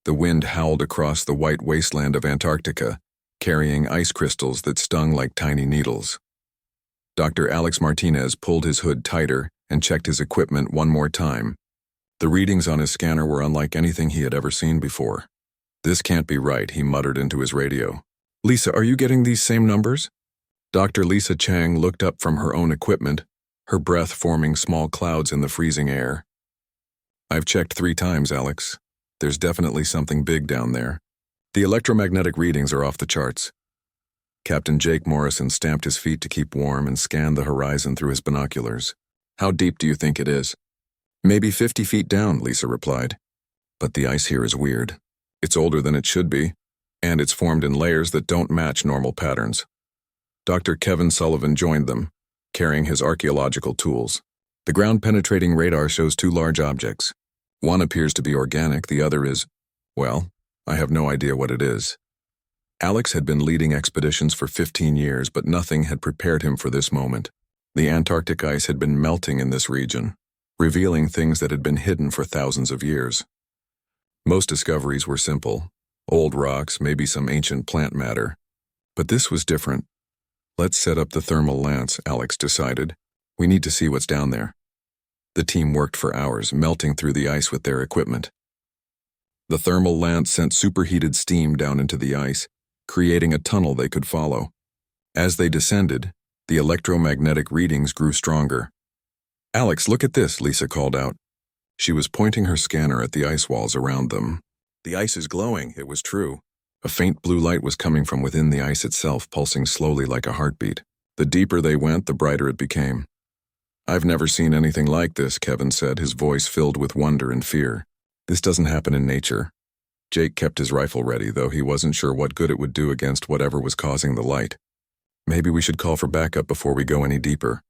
The wind howled across the white wasteland of Antarctica, carrying ice crystals that stung like tiny needles. Dr. Alex Martinez pulled his hood tighter and checked his equipment one more time. The readings on his scanner were unlike anything he had ever seen before. "This can't be right," he muttered into his radio. "Lisa, are you getting these same numbers?" Dr. Lisa Chang looked up from her own equipment, her breath forming small clouds in the freezing air. "I've checked 3 times, Alex. There's definitely something big down there. The electromagnetic readings are off the charts." Captain Jake Morrison stamped his feet to keep warm and scanned the horizon through his binoculars. "How deep do you think it is?" "Maybe 50 feet down," Lisa replied. "But the ice here is weird. It's older than it should be, and it's formed in layers that don't match normal patterns." Dr. Kevin Sullivan joined them, carrying his archaeological tools. "The ground-penetrating radar shows 2 large objects. One appears to be organic, the other is, well, I have no idea what it is." Alex had been leading expeditions for 15 years, but nothing had prepared him for this moment. The Antarctic ice had been melting in this region, revealing things that had been hidden for thousands of years. Most discoveries were simple: old rocks, maybe some ancient plant matter. But this was different. "Let's set up the thermal lance," Alex decided. "We need to see what's down there." The team worked for hours, melting through the ice with their equipment. The thermal lance sent superheated steam down into the ice, creating a tunnel they could follow. As they descended, the electromagnetic readings grew stronger. "Alex, look at this," Lisa called out. She was pointing her scanner at the ice walls around them. The ice is glowing, it was true. A faint blue light was coming from within the ice itself, pulsing slowly like a heartbeat. The deeper they went, the brighter it became. "I've never seen anything like this," Kevin said, his voice filled with wonder and fear. "This doesn't happen in nature." Jake kept his rifle ready, though he wasn't sure what good it would do against whatever was causing the light. "Maybe we should call for backup before we go any deeper."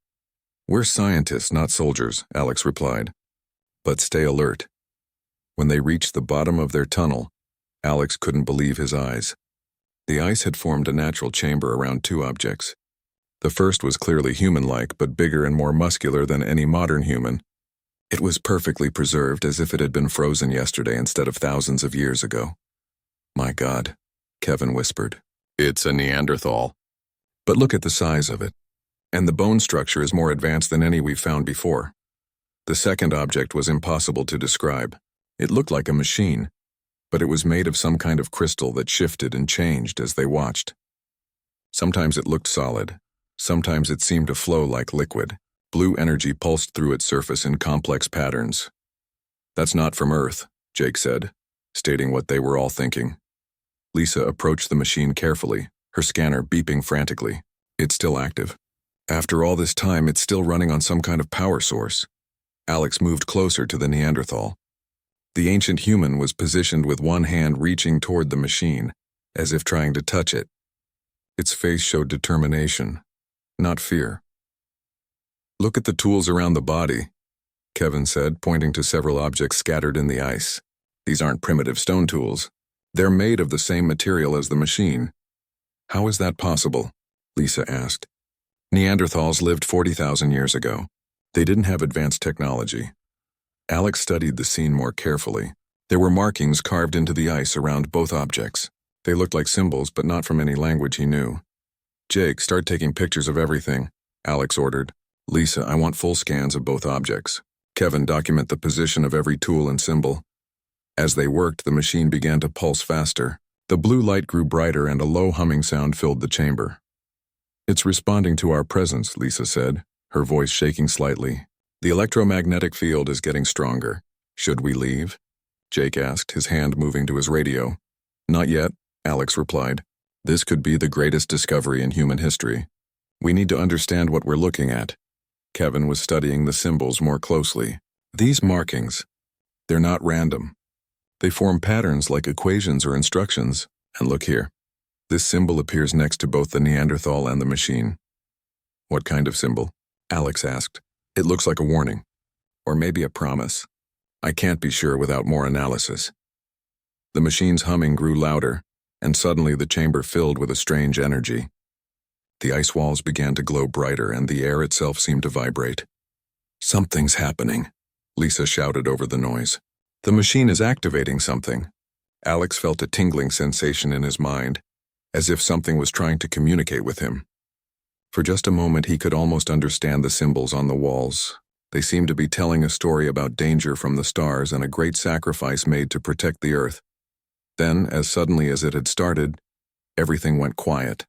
"We're scientists, not soldiers," Alex replied. "But stay alert." When they reached the bottom of their tunnel, Alex couldn't believe his eyes. The ice had formed a natural chamber around 2 objects. The first was clearly human-like, but bigger and more muscular than any modern human. It was perfectly preserved, as if it had been frozen yesterday instead of thousands of years ago. "My God," Kevin whispered. "It's a Neanderthal. But look at the size of it. And the bone structure is more advanced than any we've found before." The second object was impossible to describe. It looked like a machine, but it was made of some kind of crystal that shifted and changed as they watched. Sometimes it looked solid. Sometimes it seemed to flow like liquid. Blue energy pulsed through its surface in complex patterns. "That's not from Earth," Jake said, stating what they were all thinking. Lisa approached the machine carefully, her scanner beeping frantically. "It's still active. After all this time, it's still running on some kind of power source." Alex moved closer to the Neanderthal. The ancient human was positioned with one hand reaching toward the machine, as if trying to touch it. Its face showed determination, not fear. "Look at the tools around the body," Kevin said, pointing to several objects scattered in the ice. "These aren't primitive stone tools. They're made of the same material as the machine." "How is that possible?" Lisa asked. "Neanderthals lived 40,000 years ago. They didn't have advanced technology." Alex studied the scene more carefully. There were markings carved into the ice around both objects. They looked like symbols, but not from any language he knew. "Jake, start taking pictures of everything," Alex ordered. "Lisa, I want full scans of both objects. Kevin, document the position of every tool and symbol." As they worked, the machine began to pulse faster. The blue light grew brighter and a low humming sound filled the chamber. "It's responding to our presence," Lisa said, her voice shaking slightly. "The electromagnetic field is getting stronger. Should we leave?" Jake asked, his hand moving to his radio. "Not yet," Alex replied. "This could be the greatest discovery in human history. We need to understand what we're looking at." Kevin was studying the symbols more closely. "These markings, they're not random. They form patterns like equations or instructions. And look here. This symbol appears next to both the Neanderthal and the machine." "What kind of symbol?" Alex asked. "It looks like a warning. Or maybe a promise. I can't be sure without more analysis." The machine's humming grew louder, and suddenly the chamber filled with a strange energy. The ice walls began to glow brighter, and the air itself seemed to vibrate. "Something's happening," Lisa shouted over the noise. "The machine is activating something." Alex felt a tingling sensation in his mind, as if something was trying to communicate with him. For just a moment he could almost understand the symbols on the walls. They seemed to be telling a story about danger from the stars and a great sacrifice made to protect the Earth. Then, as suddenly as it had started, everything went quiet.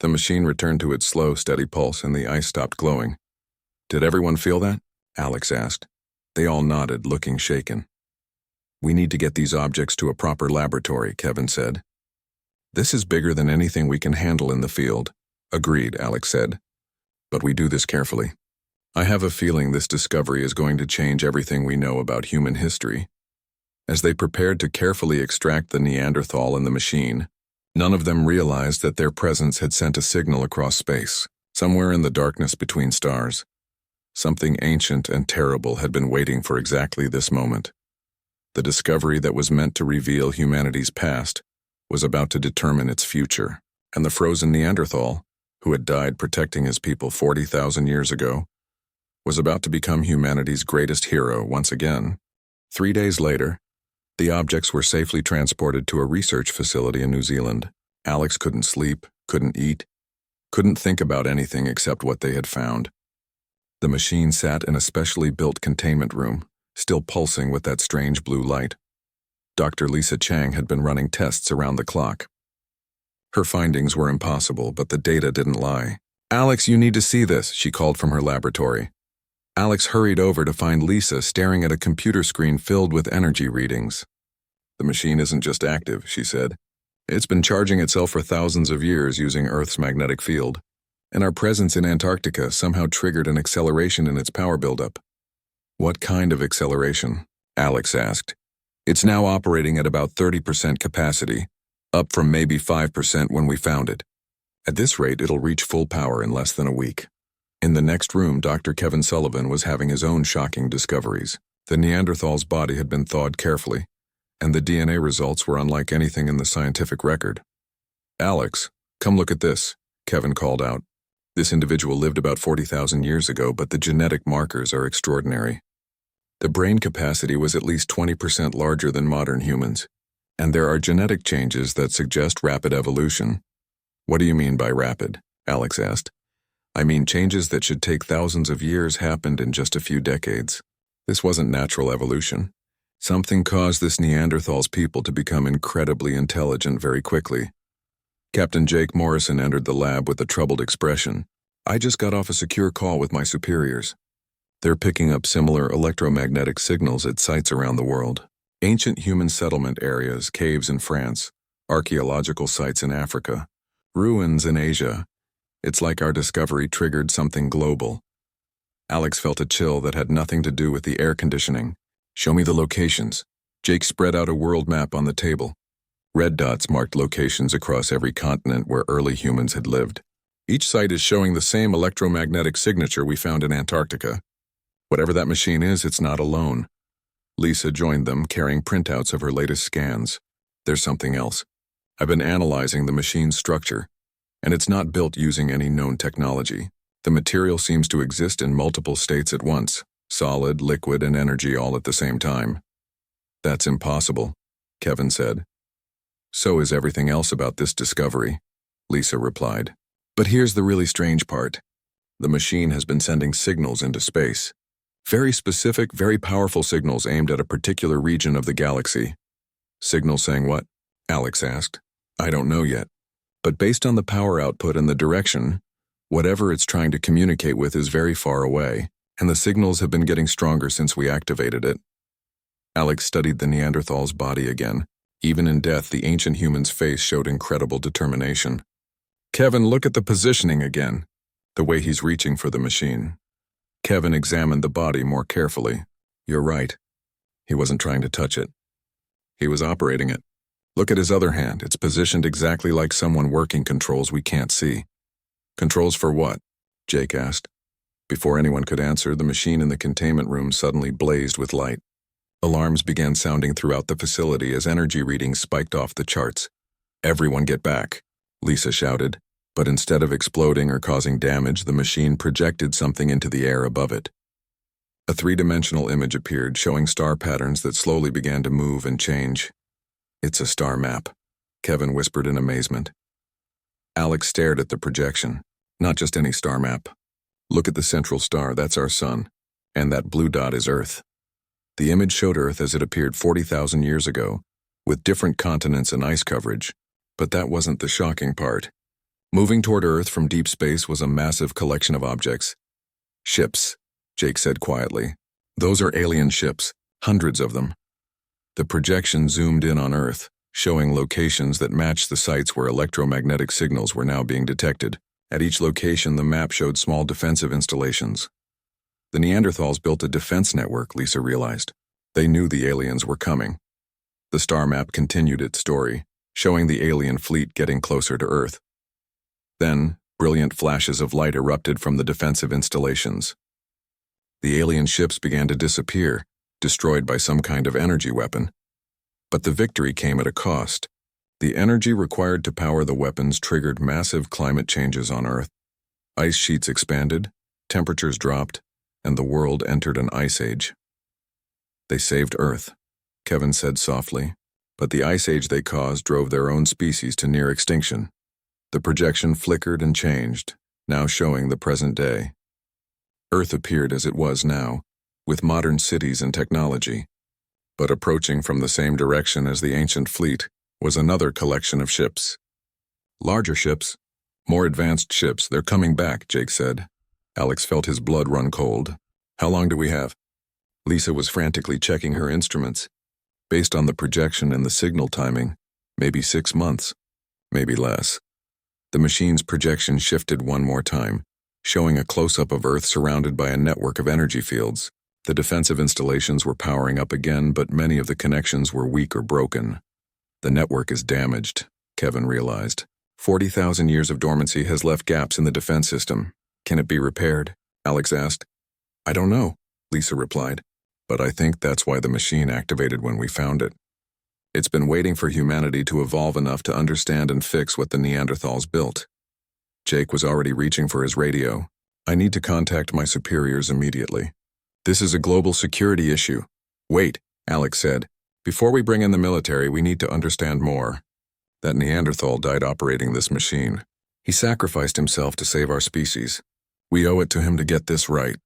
The machine returned to its slow, steady pulse and the ice stopped glowing. "Did everyone feel that?" Alex asked. They all nodded, looking shaken. "We need to get these objects to a proper laboratory," Kevin said. "This is bigger than anything we can handle in the field." "Agreed," Alex said. "But we do this carefully. I have a feeling this discovery is going to change everything we know about human history." As they prepared to carefully extract the Neanderthal and the machine, none of them realized that their presence had sent a signal across space, somewhere in the darkness between stars. Something ancient and terrible had been waiting for exactly this moment. The discovery that was meant to reveal humanity's past was about to determine its future, and the frozen Neanderthal, who had died protecting his people 40,000 years ago, was about to become humanity's greatest hero once again. 3 days later, the objects were safely transported to a research facility in New Zealand. Alex couldn't sleep, couldn't eat, couldn't think about anything except what they had found. The machine sat in a specially built containment room, still pulsing with that strange blue light. Dr. Lisa Chang had been running tests around the clock. Her findings were impossible, but the data didn't lie. "Alex, you need to see this," she called from her laboratory. Alex hurried over to find Lisa staring at a computer screen filled with energy readings. "The machine isn't just active," she said. "It's been charging itself for thousands of years using Earth's magnetic field, and our presence in Antarctica somehow triggered an acceleration in its power buildup." "What kind of acceleration?" Alex asked. "It's now operating at about 30% capacity, up from maybe 5% when we found it. At this rate, it'll reach full power in less than a week." In the next room, Dr. Kevin Sullivan was having his own shocking discoveries. The Neanderthal's body had been thawed carefully, and the DNA results were unlike anything in the scientific record. "Alex, come look at this," Kevin called out. "This individual lived about 40,000 years ago, but the genetic markers are extraordinary. The brain capacity was at least 20% larger than modern humans, and there are genetic changes that suggest rapid evolution." "What do you mean by rapid?" Alex asked. "I mean changes that should take thousands of years happened in just a few decades. This wasn't natural evolution. Something caused this Neanderthal's people to become incredibly intelligent very quickly." Captain Jake Morrison entered the lab with a troubled expression. "I just got off a secure call with my superiors. They're picking up similar electromagnetic signals at sites around the world. Ancient human settlement areas, caves in France, archaeological sites in Africa, ruins in Asia. It's like our discovery triggered something global." Alex felt a chill that had nothing to do with the air conditioning. "Show me the locations." Jake spread out a world map on the table. Red dots marked locations across every continent where early humans had lived. "Each site is showing the same electromagnetic signature we found in Antarctica. Whatever that machine is, it's not alone." Lisa joined them, carrying printouts of her latest scans. "There's something else. I've been analyzing the machine's structure, and it's not built using any known technology. The material seems to exist in multiple states at once, solid, liquid, and energy all at the same time." "That's impossible," Kevin said. "So is everything else about this discovery," Lisa replied. "But here's the really strange part. The machine has been sending signals into space. Very specific, very powerful signals aimed at a particular region of the galaxy." "Signals saying what?" Alex asked. "I don't know yet. But based on the power output and the direction, whatever it's trying to communicate with is very far away, and the signals have been getting stronger since we activated it." Alex studied the Neanderthal's body again. Even in death, the ancient human's face showed incredible determination. "Kevin, look at the positioning again. The way he's reaching for the machine." Kevin examined the body more carefully. "You're right. He wasn't trying to touch it. He was operating it. Look at his other hand. It's positioned exactly like someone working controls we can't see." "Controls for what?" Jake asked. Before anyone could answer, the machine in the containment room suddenly blazed with light. Alarms began sounding throughout the facility as energy readings spiked off the charts. "Everyone get back," Lisa shouted. But instead of exploding or causing damage, the machine projected something into the air above it. A three-dimensional image appeared, showing star patterns that slowly began to move and change. It's a star map, Kevin whispered in amazement. Alex stared at the projection. Not just any star map. Look at the central star, that's our sun. And that blue dot is Earth. The image showed Earth as it appeared 40,000 years ago, with different continents and ice coverage. But that wasn't the shocking part. Moving toward Earth from deep space was a massive collection of objects. Ships, Jake said quietly. Those are alien ships, hundreds of them. The projection zoomed in on Earth, showing locations that matched the sites where electromagnetic signals were now being detected. At each location, the map showed small defensive installations. The Neanderthals built a defense network, Lisa realized. They knew the aliens were coming. The star map continued its story, showing the alien fleet getting closer to Earth. Then, brilliant flashes of light erupted from the defensive installations. The alien ships began to disappear, destroyed by some kind of energy weapon. But the victory came at a cost. The energy required to power the weapons triggered massive climate changes on Earth. Ice sheets expanded, temperatures dropped, and the world entered an ice age. They saved Earth, Kevin said softly, but the ice age they caused drove their own species to near extinction. The projection flickered and changed, now showing the present day. Earth appeared as it was now, with modern cities and technology. But approaching from the same direction as the ancient fleet was another collection of ships. Larger ships, more advanced ships, they're coming back, Jake said. Alex felt his blood run cold. How long do we have? Lisa was frantically checking her instruments. Based on the projection and the signal timing, maybe 6 months, maybe less. The machine's projection shifted one more time, showing a close-up of Earth surrounded by a network of energy fields. The defensive installations were powering up again, but many of the connections were weak or broken. The network is damaged, Kevin realized. 40,000 years of dormancy has left gaps in the defense system. Can it be repaired? Alex asked. I don't know, Lisa replied, but I think that's why the machine activated when we found it. It's been waiting for humanity to evolve enough to understand and fix what the Neanderthals built. Jake was already reaching for his radio. I need to contact my superiors immediately. This is a global security issue. Wait, Alex said. Before we bring in the military, we need to understand more. That Neanderthal died operating this machine. He sacrificed himself to save our species. We owe it to him to get this right.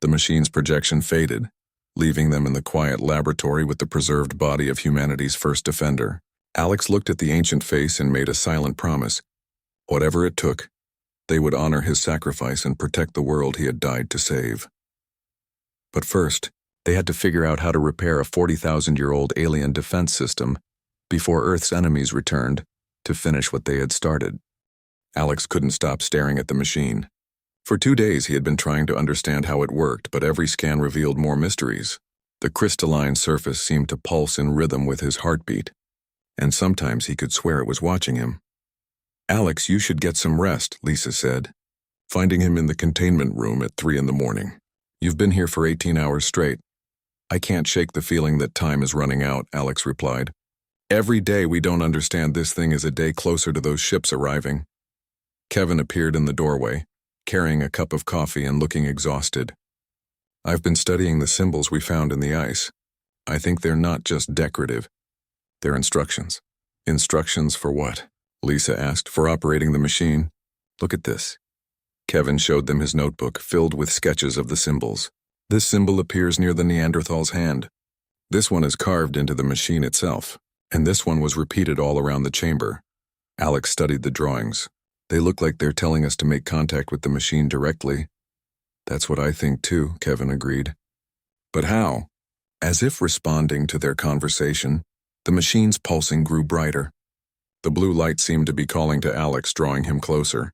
The machine's projection faded, leaving them in the quiet laboratory with the preserved body of humanity's first defender. Alex looked at the ancient face and made a silent promise. Whatever it took, they would honor his sacrifice and protect the world he had died to save. But first, they had to figure out how to repair a 40,000-year-old alien defense system before Earth's enemies returned to finish what they had started. Alex couldn't stop staring at the machine. For 2 days he had been trying to understand how it worked, but every scan revealed more mysteries. The crystalline surface seemed to pulse in rhythm with his heartbeat, and sometimes he could swear it was watching him. Alex, you should get some rest, Lisa said, finding him in the containment room at 3 a.m. You've been here for 18 hours straight. I can't shake the feeling that time is running out, Alex replied. Every day we don't understand this thing is a day closer to those ships arriving. Kevin appeared in the doorway, carrying a cup of coffee and looking exhausted. I've been studying the symbols we found in the ice. I think they're not just decorative. They're instructions. Instructions for what? Lisa asked. For operating the machine. Look at this. Kevin showed them his notebook filled with sketches of the symbols. This symbol appears near the Neanderthal's hand. This one is carved into the machine itself, and this one was repeated all around the chamber. Alex studied the drawings. They look like they're telling us to make contact with the machine directly. That's what I think too, Kevin agreed. But how? As if responding to their conversation, the machine's pulsing grew brighter. The blue light seemed to be calling to Alex, drawing him closer.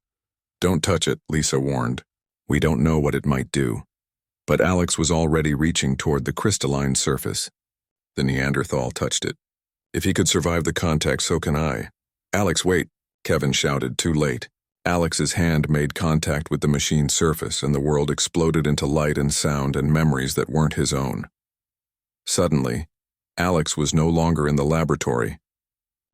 Don't touch it, Lisa warned. We don't know what it might do. But Alex was already reaching toward the crystalline surface. The Neanderthal touched it. If he could survive the contact, so can I. Alex, wait, Kevin shouted, too late. Alex's hand made contact with the machine's surface, and the world exploded into light and sound and memories that weren't his own. Suddenly, Alex was no longer in the laboratory.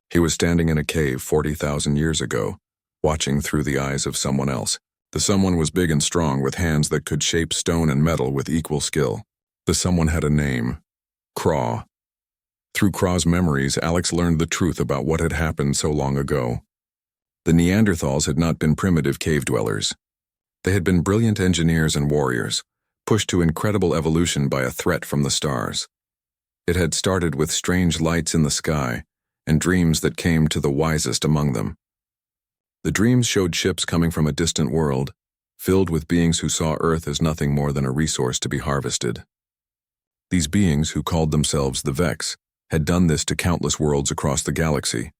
He was standing in a cave 40,000 years ago, watching through the eyes of someone else. The someone was big and strong, with hands that could shape stone and metal with equal skill. The someone had a name. Craw. Through Kraw's memories, Alex learned the truth about what had happened so long ago. The Neanderthals had not been primitive cave dwellers. They had been brilliant engineers and warriors, pushed to incredible evolution by a threat from the stars. It had started with strange lights in the sky and dreams that came to the wisest among them. The dreams showed ships coming from a distant world, filled with beings who saw Earth as nothing more than a resource to be harvested. These beings, who called themselves the Vex, had done this to countless worlds across the galaxy.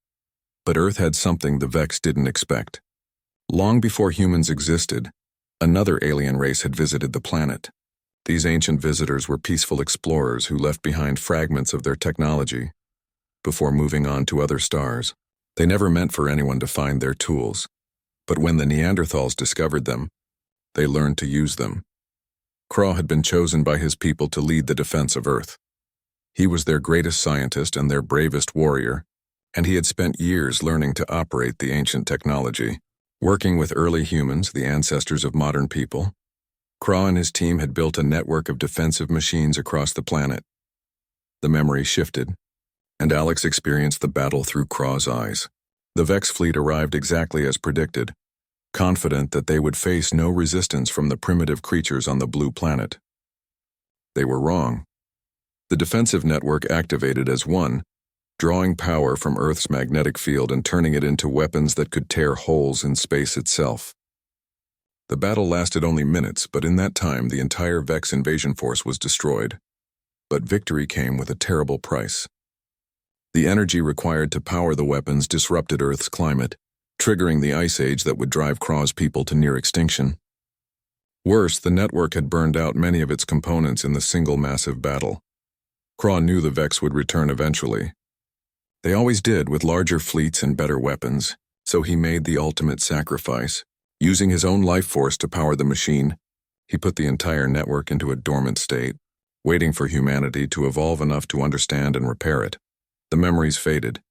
But Earth had something the Vex didn't expect. Long before humans existed, another alien race had visited the planet. These ancient visitors were peaceful explorers who left behind fragments of their technology before moving on to other stars. They never meant for anyone to find their tools, but when the Neanderthals discovered them, they learned to use them. Kraw had been chosen by his people to lead the defense of Earth. He was their greatest scientist and their bravest warrior, and he had spent years learning to operate the ancient technology. Working with early humans, the ancestors of modern people, Kraw and his team had built a network of defensive machines across the planet. The memory shifted, and Alex experienced the battle through Kraw's eyes. The Vex fleet arrived exactly as predicted, confident that they would face no resistance from the primitive creatures on the blue planet. They were wrong. The defensive network activated as one, drawing power from Earth's magnetic field and turning it into weapons that could tear holes in space itself. The battle lasted only minutes, but in that time the entire Vex invasion force was destroyed. But victory came with a terrible price. The energy required to power the weapons disrupted Earth's climate, triggering the ice age that would drive Kraw's people to near extinction. Worse, the network had burned out many of its components in the single massive battle. Kraw knew the Vex would return eventually. They always did, with larger fleets and better weapons, so he made the ultimate sacrifice. Using his own life force to power the machine, he put the entire network into a dormant state, waiting for humanity to evolve enough to understand and repair it. The memories faded,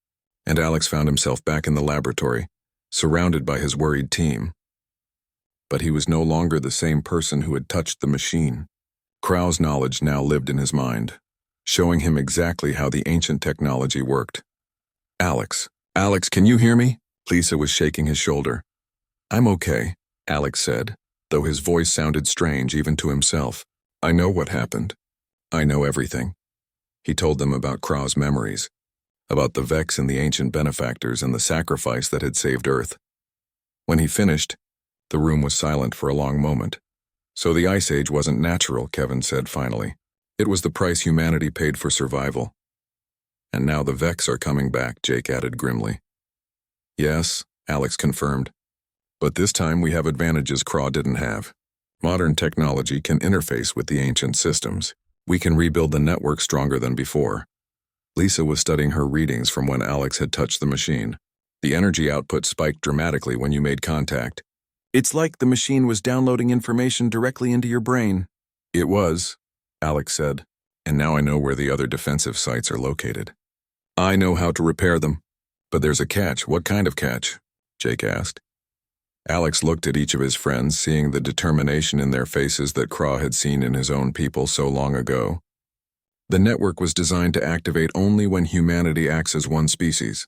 and Alex found himself back in the laboratory, surrounded by his worried team. But he was no longer the same person who had touched the machine. Kraw's knowledge now lived in his mind, showing him exactly how the ancient technology worked. Alex, can you hear me? Lisa was shaking his shoulder. I'm okay, Alex said, though his voice sounded strange even to himself. I know what happened. I know everything. He told them about Kraw's memories, about the Vex and the ancient benefactors and the sacrifice that had saved Earth. When he finished, the room was silent for a long moment. So the Ice Age wasn't natural, Kevin said finally. It was the price humanity paid for survival. And now the Vex are coming back, Jake added grimly. Yes, Alex confirmed. But this time we have advantages Kraw didn't have. Modern technology can interface with the ancient systems. We can rebuild the network stronger than before. Lisa was studying her readings from when Alex had touched the machine. The energy output spiked dramatically when you made contact. It's like the machine was downloading information directly into your brain. It was, Alex said, and now I know where the other defensive sites are located. I know how to repair them. But there's a catch. What kind of catch? Jake asked. Alex looked at each of his friends, seeing the determination in their faces that Kraw had seen in his own people so long ago. The network was designed to activate only when humanity acts as one species.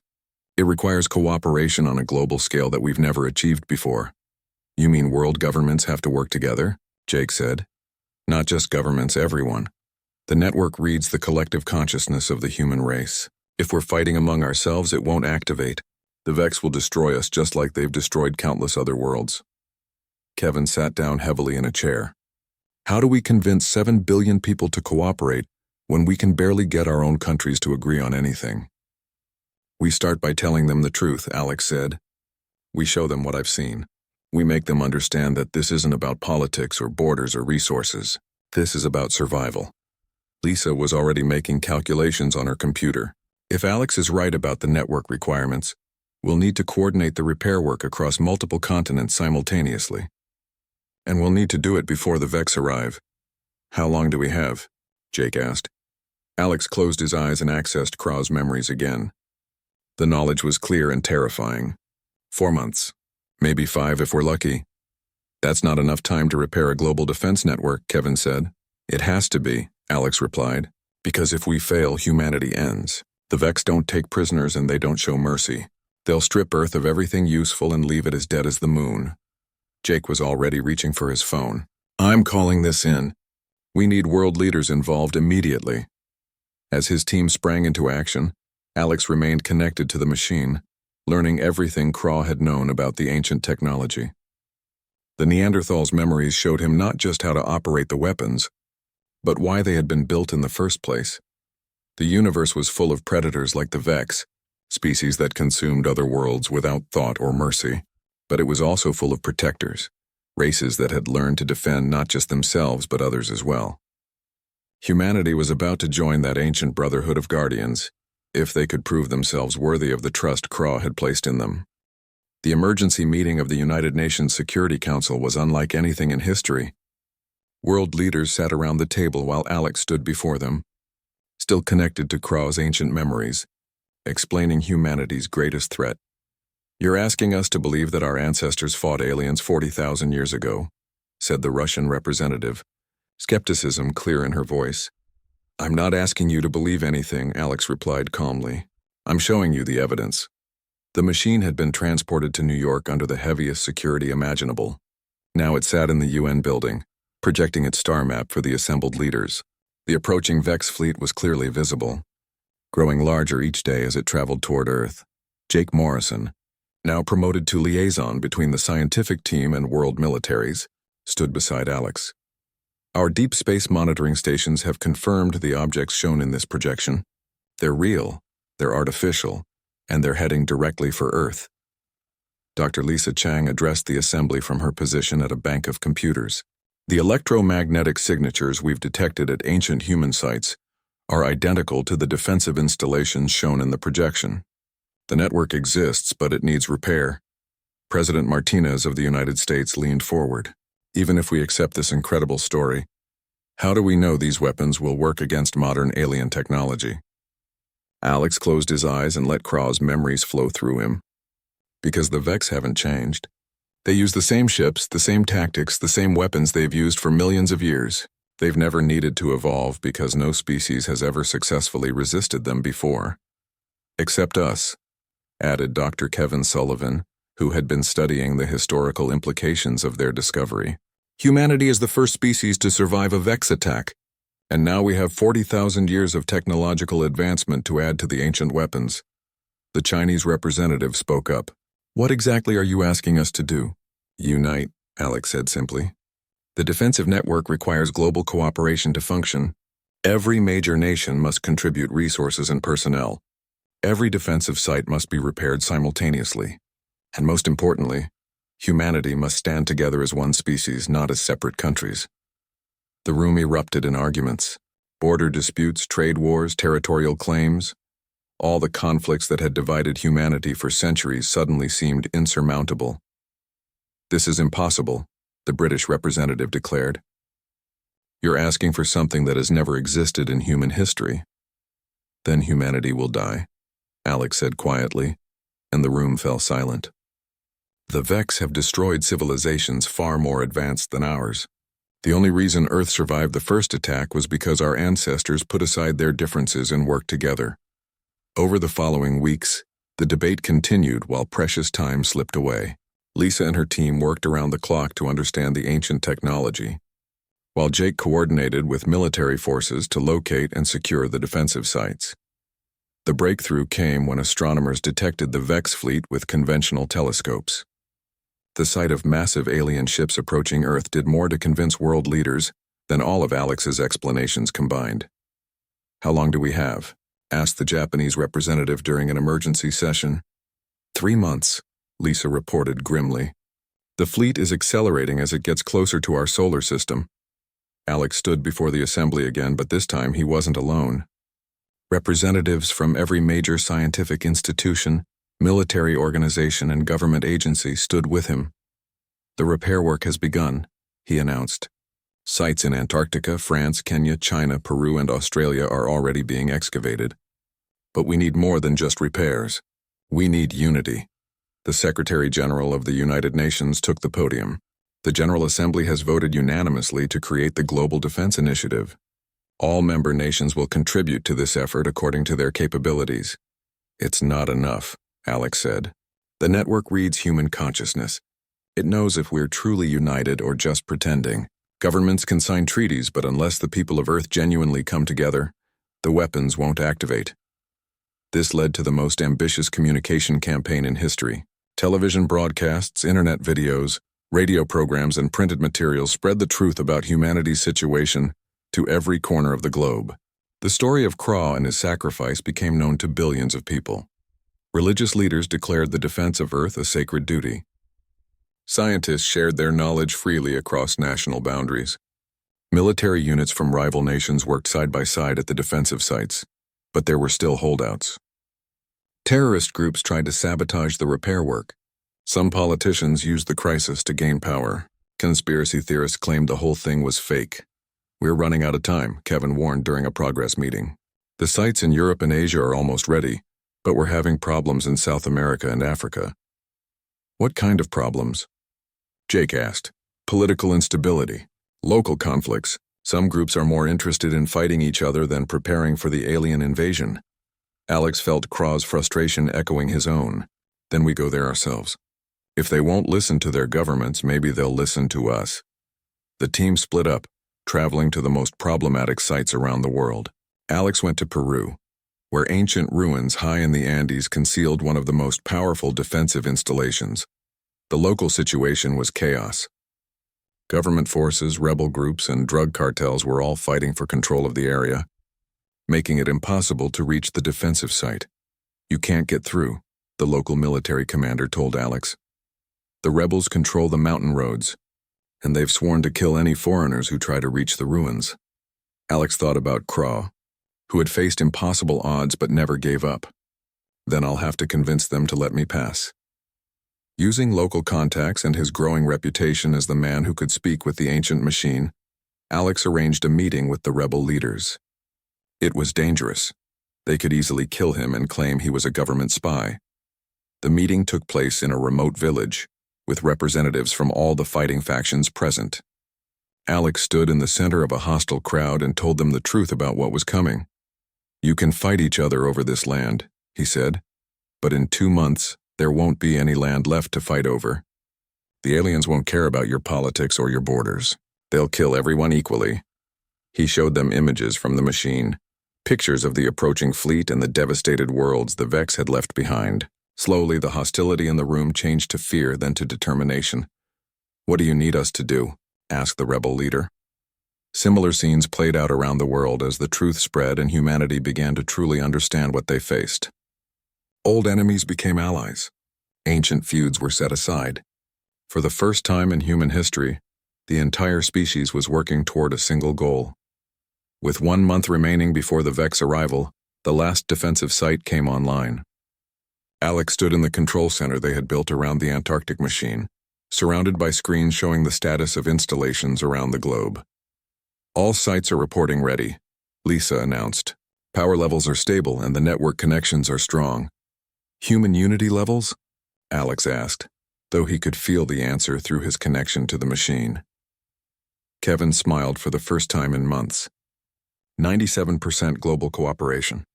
It requires cooperation on a global scale that we've never achieved before. You mean world governments have to work together? Jake said. Not just governments, everyone. The network reads the collective consciousness of the human race. If we're fighting among ourselves, it won't activate. The Vex will destroy us just like they've destroyed countless other worlds. Kevin sat down heavily in a chair. How do we convince 7 billion people to cooperate when we can barely get our own countries to agree on anything? We start by telling them the truth, Alex said. We show them what I've seen. We make them understand that this isn't about politics or borders or resources. This is about survival. Lisa was already making calculations on her computer. If Alex is right about the network requirements, we'll need to coordinate the repair work across multiple continents simultaneously. And we'll need to do it before the Vex arrive. How long do we have? Jake asked. Alex closed his eyes and accessed Kraw's memories again. The knowledge was clear and terrifying. 4 months. Maybe 5 if we're lucky. That's not enough time to repair a global defense network, Kevin said. It has to be, Alex replied. Because if we fail, humanity ends. The Vex don't take prisoners and they don't show mercy. They'll strip Earth of everything useful and leave it as dead as the moon. Jake was already reaching for his phone. I'm calling this in. We need world leaders involved immediately. As his team sprang into action, Alex remained connected to the machine, learning everything Craw had known about the ancient technology. The Neanderthal's memories showed him not just how to operate the weapons, but why they had been built in the first place. The universe was full of predators like the Vex, species that consumed other worlds without thought or mercy, but it was also full of protectors, races that had learned to defend not just themselves but others as well. Humanity was about to join that ancient brotherhood of guardians, if they could prove themselves worthy of the trust Craw had placed in them. The emergency meeting of the United Nations Security Council was unlike anything in history. World leaders sat around the table while Alex stood before them, still connected to Craw's ancient memories, explaining humanity's greatest threat. You're asking us to believe that our ancestors fought aliens 40,000 years ago, said the Russian representative, skepticism clear in her voice. I'm not asking you to believe anything, Alex replied calmly. I'm showing you the evidence. The machine had been transported to New York under the heaviest security imaginable. Now it sat in the UN building, projecting its star map for the assembled leaders. The approaching Vex fleet was clearly visible, growing larger each day as it traveled toward Earth. Jake Morrison, now promoted to liaison between the scientific team and world militaries, stood beside Alex. Our deep space monitoring stations have confirmed the objects shown in this projection. They're real, they're artificial, and they're heading directly for Earth. Dr. Lisa Chang addressed the assembly from her position at a bank of computers. The electromagnetic signatures we've detected at ancient human sites are identical to the defensive installations shown in the projection. The network exists, but it needs repair. President Martinez of the United States leaned forward. Even if we accept this incredible story, how do we know these weapons will work against modern alien technology? Alex closed his eyes and let Craw's memories flow through him. Because the Vex haven't changed. They use the same ships, the same tactics, the same weapons they've used for millions of years. They've never needed to evolve because no species has ever successfully resisted them before. Except us, added Dr. Kevin Sullivan, who had been studying the historical implications of their discovery. Humanity is the first species to survive a Vex attack, and now we have 40,000 years of technological advancement to add to the ancient weapons. The Chinese representative spoke up. What exactly are you asking us to do? Unite, Alex said simply. The defensive network requires global cooperation to function. Every major nation must contribute resources and personnel. Every defensive site must be repaired simultaneously. And most importantly, humanity must stand together as one species, not as separate countries. The room erupted in arguments. Border disputes, trade wars, territorial claims. All the conflicts that had divided humanity for centuries suddenly seemed insurmountable. This is impossible, the British representative declared. You're asking for something that has never existed in human history. Then humanity will die, Alex said quietly, and the room fell silent. The Vex have destroyed civilizations far more advanced than ours. The only reason Earth survived the first attack was because our ancestors put aside their differences and worked together. Over the following weeks, the debate continued while precious time slipped away. Lisa and her team worked around the clock to understand the ancient technology, while Jake coordinated with military forces to locate and secure the defensive sites. The breakthrough came when astronomers detected the Vex fleet with conventional telescopes. The sight of massive alien ships approaching Earth did more to convince world leaders than all of Alex's explanations combined. How long do we have? Asked the Japanese representative during an emergency session. 3 months, Lisa reported grimly. The fleet is accelerating as it gets closer to our solar system. Alex stood before the assembly again, but this time he wasn't alone. Representatives from every major scientific institution, military organization, and government agency stood with him. The repair work has begun, he announced. Sites in Antarctica, France, Kenya, China, Peru, and Australia are already being excavated. But we need more than just repairs. We need unity. The Secretary General of the United Nations took the podium. The General Assembly has voted unanimously to create the Global Defense Initiative. All member nations will contribute to this effort according to their capabilities. It's not enough, Alex said. The network reads human consciousness. It knows if we're truly united or just pretending. Governments can sign treaties, but unless the people of Earth genuinely come together, the weapons won't activate. This led to the most ambitious communication campaign in history. Television broadcasts, internet videos, radio programs, and printed materials spread the truth about humanity's situation to every corner of the globe. The story of Kra and his sacrifice became known to billions of people. Religious leaders declared the defense of Earth a sacred duty. Scientists shared their knowledge freely across national boundaries. Military units from rival nations worked side by side at the defensive sites, but there were still holdouts. Terrorist groups tried to sabotage the repair work. Some politicians used the crisis to gain power. Conspiracy theorists claimed the whole thing was fake. "We're running out of time," Kevin warned during a progress meeting. "The sites in Europe and Asia are almost ready, but we're having problems in South America and Africa." "What kind of problems?" Jake asked. "Political instability, local conflicts. Some groups are more interested in fighting each other than preparing for the alien invasion." Alex felt Kra's frustration echoing his own. "Then we go there ourselves. If they won't listen to their governments, maybe they'll listen to us." The team split up, traveling to the most problematic sites around the world. Alex went to Peru, where ancient ruins high in the Andes concealed one of the most powerful defensive installations. The local situation was chaos. Government forces, rebel groups, and drug cartels were all fighting for control of the area, making it impossible to reach the defensive site. "You can't get through," the local military commander told Alex. "The rebels control the mountain roads, and they've sworn to kill any foreigners who try to reach the ruins." Alex thought about Kra, who had faced impossible odds but never gave up. "Then I'll have to convince them to let me pass." Using local contacts and his growing reputation as the man who could speak with the ancient machine, Alex arranged a meeting with the rebel leaders. It was dangerous. They could easily kill him and claim he was a government spy. The meeting took place in a remote village, with representatives from all the fighting factions present. Alex stood in the center of a hostile crowd and told them the truth about what was coming. "You can fight each other over this land," he said, "but in 2 months, there won't be any land left to fight over. The aliens won't care about your politics or your borders. They'll kill everyone equally." He showed them images from the machine, pictures of the approaching fleet and the devastated worlds the Vex had left behind. Slowly, the hostility in the room changed to fear, then to determination. "What do you need us to do?" asked the rebel leader. Similar scenes played out around the world as the truth spread and humanity began to truly understand what they faced. Old enemies became allies. Ancient feuds were set aside. For the first time in human history, the entire species was working toward a single goal. With 1 month remaining before the Vex arrival, the last defensive site came online. Alex stood in the control center they had built around the Antarctic machine, surrounded by screens showing the status of installations around the globe. "All sites are reporting ready," Lisa announced. "Power levels are stable and the network connections are strong." "Human unity levels?" Alex asked, though he could feel the answer through his connection to the machine. Kevin smiled for the first time in months. 97% global cooperation.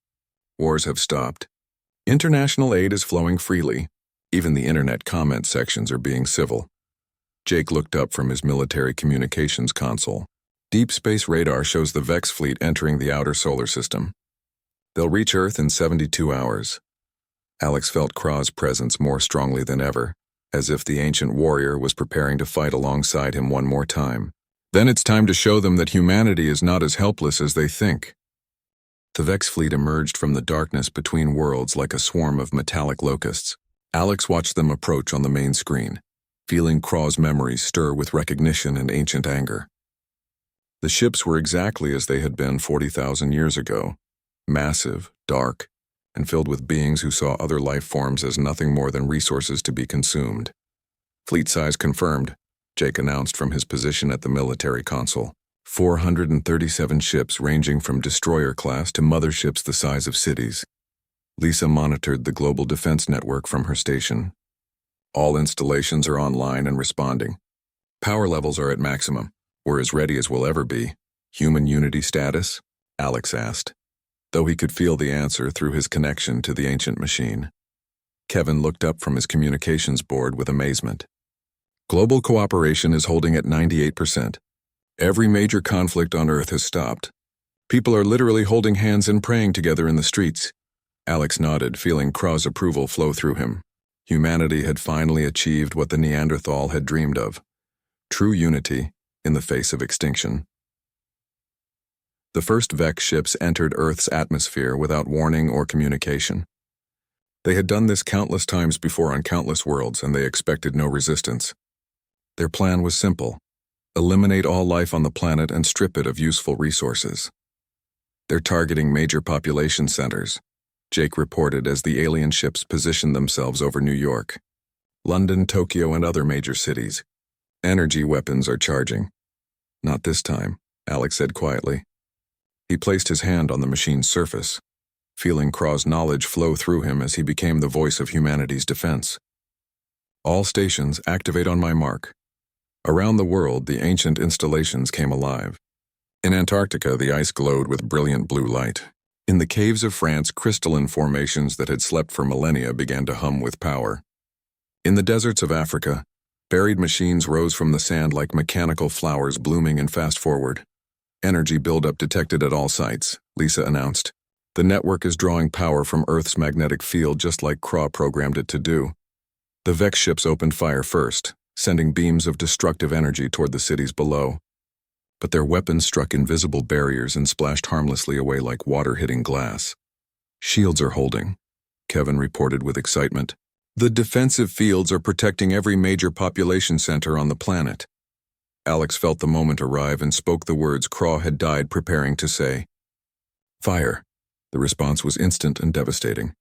Wars have stopped. International aid is flowing freely. Even the internet comment sections are being civil. Jake looked up from his military communications console. Deep space radar shows the Vex fleet entering the outer solar system. They'll reach Earth in 72 hours. Alex felt Kra's presence more strongly than ever, as if the ancient warrior was preparing to fight alongside him one more time. Then it's time to show them that humanity is not as helpless as they think. The Vex fleet emerged from the darkness between worlds like a swarm of metallic locusts. Alex watched them approach on the main screen, feeling Kra's memories stir with recognition and ancient anger. The ships were exactly as they had been 40,000 years ago, massive, dark, and filled with beings who saw other life forms as nothing more than resources to be consumed. "Fleet size confirmed," Jake announced from his position at the military console. 437 ships ranging from destroyer class to motherships the size of cities. Lisa monitored the global defense network from her station. "All installations are online and responding. Power levels are at maximum. We're as ready as we'll ever be. Human unity status?" Alex asked, though he could feel the answer through his connection to the ancient machine. Kevin looked up from his communications board with amazement. Global cooperation is holding at 98%. Every major conflict on Earth has stopped. People are literally holding hands and praying together in the streets. Alex nodded, feeling Kraw's approval flow through him. Humanity had finally achieved what the Neanderthal had dreamed of. True unity in the face of extinction. The first Vex ships entered Earth's atmosphere without warning or communication. They had done this countless times before on countless worlds, and they expected no resistance. Their plan was simple: eliminate all life on the planet and strip it of useful resources. They're targeting major population centers, Jake reported as the alien ships positioned themselves over New York, London, Tokyo, and other major cities. Energy weapons are charging. Not this time, Alex said quietly. He placed his hand on the machine's surface, feeling Kraw's knowledge flow through him as he became the voice of humanity's defense. All stations activate on my mark. Around the world, the ancient installations came alive. In Antarctica, the ice glowed with brilliant blue light. In the caves of France, crystalline formations that had slept for millennia began to hum with power. In the deserts of Africa, buried machines rose from the sand like mechanical flowers blooming and fast forward. Energy buildup detected at all sites, Lisa announced. The network is drawing power from Earth's magnetic field just like Kraw programmed it to do. The Vex ships opened fire first, sending beams of destructive energy toward the cities below. But their weapons struck invisible barriers and splashed harmlessly away like water hitting glass. Shields are holding, Kevin reported with excitement. The defensive fields are protecting every major population center on the planet. Alex felt the moment arrive and spoke the words Kraw had died preparing to say. Fire. The response was instant and devastating.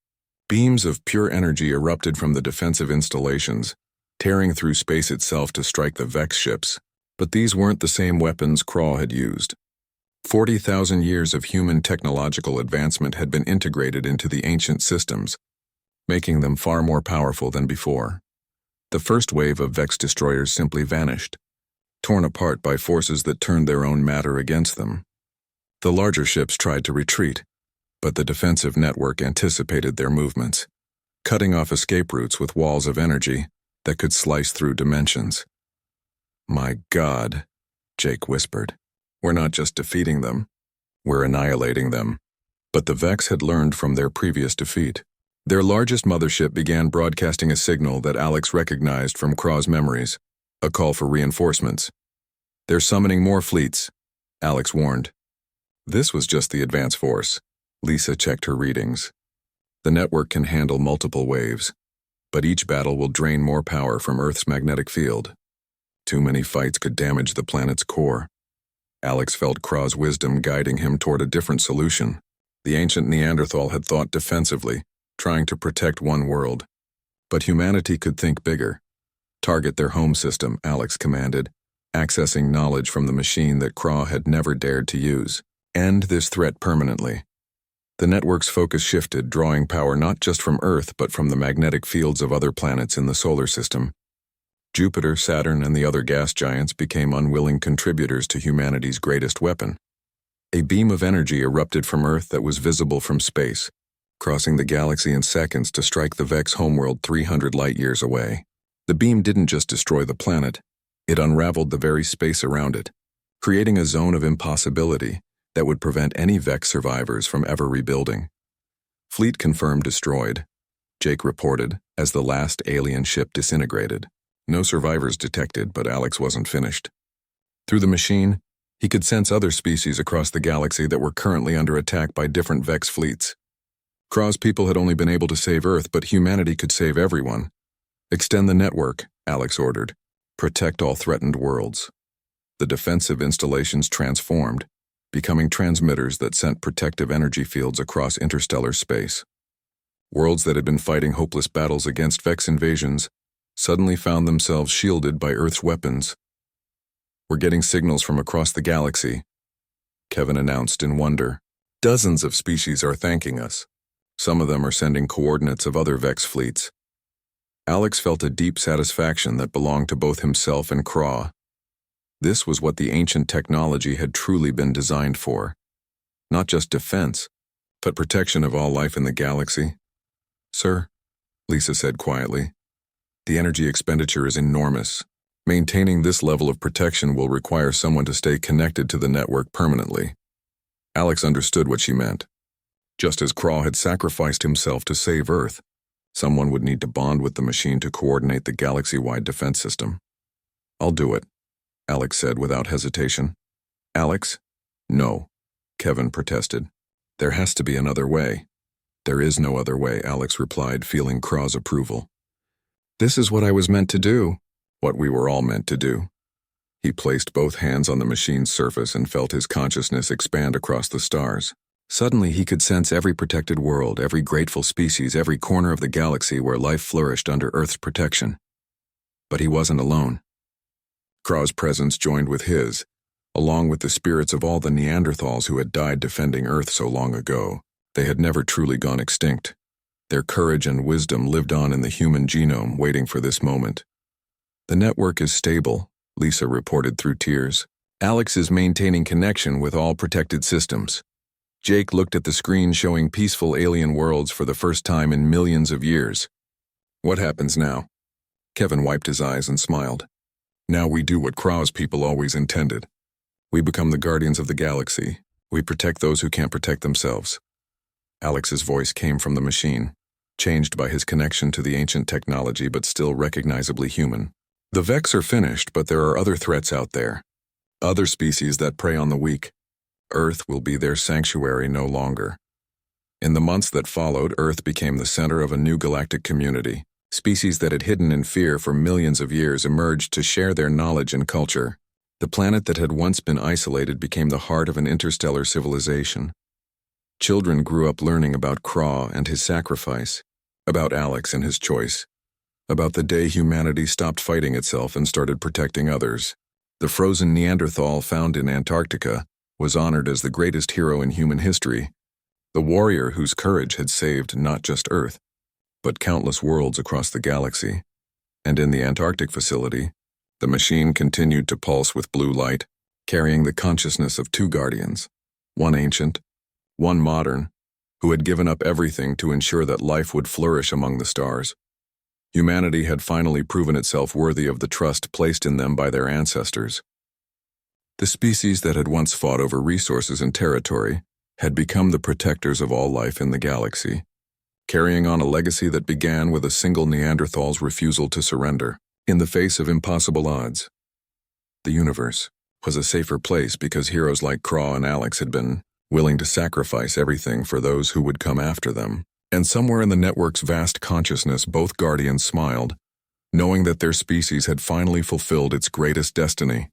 Beams of pure energy erupted from the defensive installations, tearing through space itself to strike the Vex ships. But these weren't the same weapons Kraw had used. 40,000 years of human technological advancement had been integrated into the ancient systems, making them far more powerful than before. The first wave of Vex destroyers simply vanished, torn apart by forces that turned their own matter against them. The larger ships tried to retreat, but the defensive network anticipated their movements, cutting off escape routes with walls of energy that could slice through dimensions. My God, Jake whispered. We're not just defeating them, we're annihilating them. But the Vex had learned from their previous defeat. Their largest mothership began broadcasting a signal that Alex recognized from Kraw's memories, a call for reinforcements. They're summoning more fleets, Alex warned. This was just the advance force. Lisa checked her readings. The network can handle multiple waves, but each battle will drain more power from Earth's magnetic field. Too many fights could damage the planet's core. Alex felt Kraw's wisdom guiding him toward a different solution. The ancient Neanderthal had thought defensively, trying to protect one world. But humanity could think bigger. Target their home system, Alex commanded, accessing knowledge from the machine that Kraw had never dared to use. End this threat permanently. The network's focus shifted, drawing power not just from Earth but from the magnetic fields of other planets in the solar system. Jupiter, Saturn, and the other gas giants became unwilling contributors to humanity's greatest weapon. A beam of energy erupted from Earth that was visible from space, crossing the galaxy in seconds to strike the Vex homeworld 300 light-years away. The beam didn't just destroy the planet, it unraveled the very space around it, creating a zone of impossibility that would prevent any Vex survivors from ever rebuilding. Fleet confirmed destroyed, Jake reported as the last alien ship disintegrated. No survivors detected, but Alex wasn't finished. Through the machine, he could sense other species across the galaxy that were currently under attack by different Vex fleets. Kraw's people had only been able to save Earth, but humanity could save everyone. Extend the network, Alex ordered. Protect all threatened worlds. The defensive installations transformed, becoming transmitters that sent protective energy fields across interstellar space. Worlds that had been fighting hopeless battles against Vex invasions suddenly found themselves shielded by Earth's weapons. We're getting signals from across the galaxy, Kevin announced in wonder. Dozens of species are thanking us. Some of them are sending coordinates of other Vex fleets. Alex felt a deep satisfaction that belonged to both himself and Kraw. This was what the ancient technology had truly been designed for. Not just defense, but protection of all life in the galaxy. Sir, Lisa said quietly, the energy expenditure is enormous. Maintaining this level of protection will require someone to stay connected to the network permanently. Alex understood what she meant. Just as Craw had sacrificed himself to save Earth, someone would need to bond with the machine to coordinate the galaxy-wide defense system. I'll do it, Alex said without hesitation. Alex? No, Kevin protested. There has to be another way. There is no other way, Alex replied, feeling Craw's approval. This is what I was meant to do. What we were all meant to do. He placed both hands on the machine's surface and felt his consciousness expand across the stars. Suddenly he could sense every protected world, every grateful species, every corner of the galaxy where life flourished under Earth's protection. But he wasn't alone. Craw's presence joined with his, along with the spirits of all the Neanderthals who had died defending Earth so long ago. They had never truly gone extinct. Their courage and wisdom lived on in the human genome, waiting for this moment. The network is stable, Lisa reported through tears. Alex is maintaining connection with all protected systems. Jake looked at the screen showing peaceful alien worlds for the first time in millions of years. What happens now? Kevin wiped his eyes and smiled. Now we do what Craw's people always intended. We become the guardians of the galaxy. We protect those who can't protect themselves. Alex's voice came from the machine, changed by his connection to the ancient technology but still recognizably human. The Vex are finished, but there are other threats out there. Other species that prey on the weak. Earth will be their sanctuary no longer. In the months that followed, Earth became the center of a new galactic community. Species that had hidden in fear for millions of years emerged to share their knowledge and culture. The planet that had once been isolated became the heart of an interstellar civilization. Children grew up learning about Craw and his sacrifice, about Alex and his choice, about the day humanity stopped fighting itself and started protecting others. The frozen Neanderthal found in Antarctica was honored as the greatest hero in human history, the warrior whose courage had saved not just Earth, but countless worlds across the galaxy. And in the Antarctic facility, the machine continued to pulse with blue light, carrying the consciousness of two guardians, one ancient, one modern, who had given up everything to ensure that life would flourish among the stars. Humanity had finally proven itself worthy of the trust placed in them by their ancestors. The species that had once fought over resources and territory had become the protectors of all life in the galaxy, carrying on a legacy that began with a single Neanderthal's refusal to surrender. In the face of impossible odds, the universe was a safer place because heroes like Craw and Alex had been willing to sacrifice everything for those who would come after them. And somewhere in the network's vast consciousness, both guardians smiled, knowing that their species had finally fulfilled its greatest destiny.